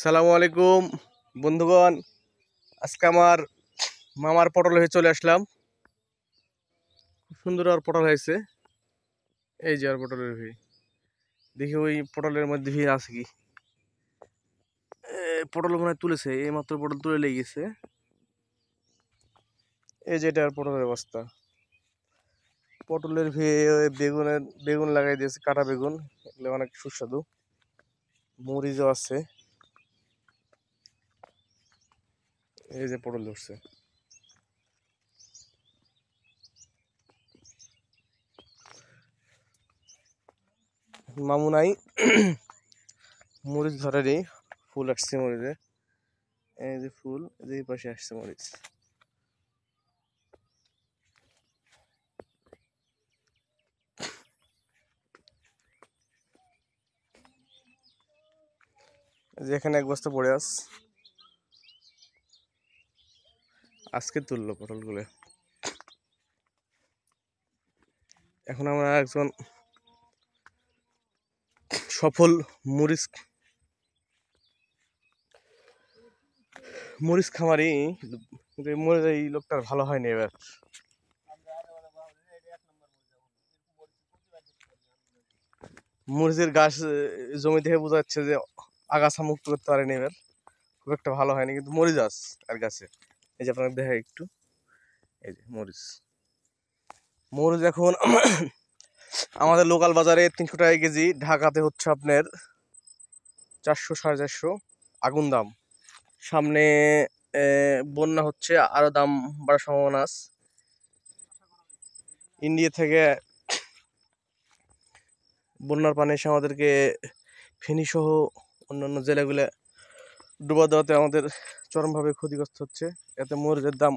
সালামু আলাইকুম বন্ধুগণ। আজকে আমার মামার পটল হয়ে চলে আসলাম। খুব সুন্দর আর পটল হয়েছে। এই যে আর পটলের ভি, দেখি ওই পটলের মধ্যে ভি আছে কি। পটল মনে হয় তুলেছে, এই মাত্র পটল তুলে লেগেছে। এই যে এটা আর পটলের অবস্থা। পটলের ভি বেগুন লাগাই দিয়েছে, কাটা বেগুন, এগুলো অনেক সুস্বাদু। মরিচও আছে। এই যে পটল ধরছে। মামু নাই, মরিচ ধরে নেই, ফুল আসছে মরিচে। এই যে ফুল, এই পাশে আসছে মরিচ। যেখানে এক বস্তা পড়ে আজকে তুললো পটলগুলো। এখন আমরা একজন সফল মরিচ মরিচ খামারি, কিন্তু এই লোকটার ভালো হয়নি এবার। মরিচের গাছ জমি দেখে বোঝা যাচ্ছে যে আগাছা মুক্ত করতে পারেনি এবার, খুব একটা ভালো হয়নি, কিন্তু মরিচ আছে আর গাছে। এই যে আপনাকে দেখা একটু, এই যে মরিচ মরিচ এখন আমাদের লোকাল বাজারে 300 টাকা কেজি, ঢাকাতে হচ্ছে আপনার 400 450 আগুন দাম। সামনে বন্যা হচ্ছে, আরো দাম বাড়ার সম্ভাবনা আছে। ইন্ডিয়া থেকে বন্যার পানি এসে আমাদেরকে ফেনী সহ অন্যান্য জেলাগুলো ডুবা দেওয়াতে আমাদের চরমভাবে ক্ষতিগ্রস্ত হচ্ছে। এতে মরিচের দাম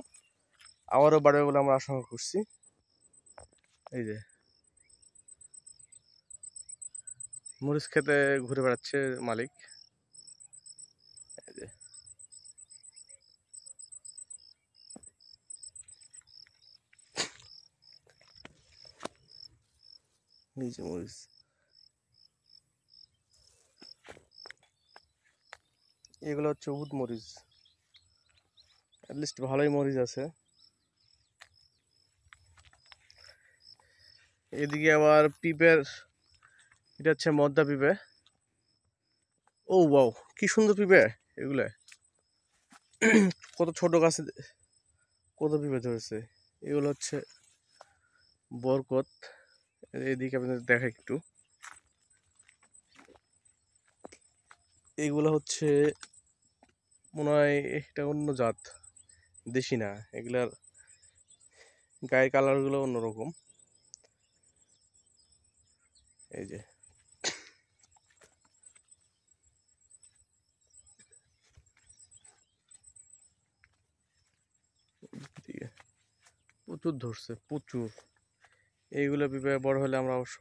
আবারও বাড়বে বলে আমরা আশঙ্কা করছি। এই যে মরিচ খেতে ঘুরে বেড়াচ্ছে মালিক। এই যে মরিচ, এগুলো হচ্ছে উদ মরিচ, অ্যাটলিস্ট ভালোই মরিচ আছে। এদিকে আবার পিঁপের, এটা হচ্ছে মদ্দা পিঁপে। ও ওয়াও, কি সুন্দর পিঁপে এগুলো! কত ছোট গাছে কত পিঁপে ধরেছে। এগুলো হচ্ছে বরকত। এদিকে আপনাদের দেখা একটু, এগুলো হচ্ছে মনে হয় এটা অন্য জাত, দেশি না। এগুলার গায়ের কালার গুলো অন্যরকম। এই যে এদিকে প্রচুর ধরছে, প্রচুর। এইগুলো পিঁপে বড় হলে আমরা অবশ্য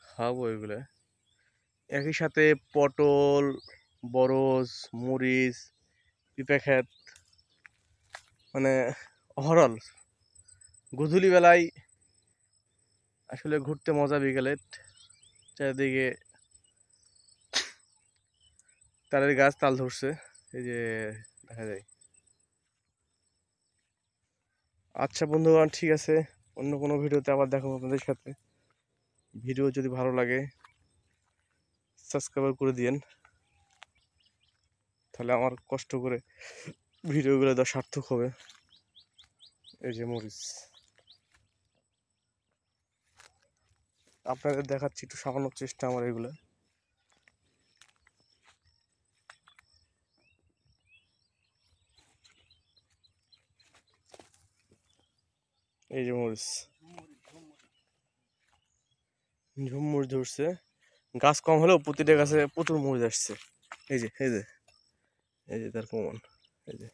খাবো এগুলো। একই সাথে পটল, বরজ, মরিচ, পিঁপে ক্ষেত, মানে ওভারঅল গধূলি বেলায় আসলে ঘুরতে মজা। বিকেলে চারিদিকে তালের গাছ, তাল ধরছে, এই যে দেখা যায়। আচ্ছা বন্ধুগণ, ঠিক আছে, অন্য কোনো ভিডিওতে আবার দেখাবো আপনাদের সাথে। ভিডিও যদি ভালো লাগে সাবস্ক্রাইব করে দিয়েন, তাহলে আমার কষ্ট করে ভিডিওগুলো দেওয়া সার্থক হবে। এই যে মরিচ আপনাদের দেখাচ্ছি, একটু সামানোর চেষ্টা আমার এগুলো। এই যে মরিচ, ঝুম মরিচ ধরছে। গাছ কম হলেও প্রতিটা গাছে প্রচুর মরিচ আসছে। এই যে এই যে এই যে তার প্রমাণ। এই যে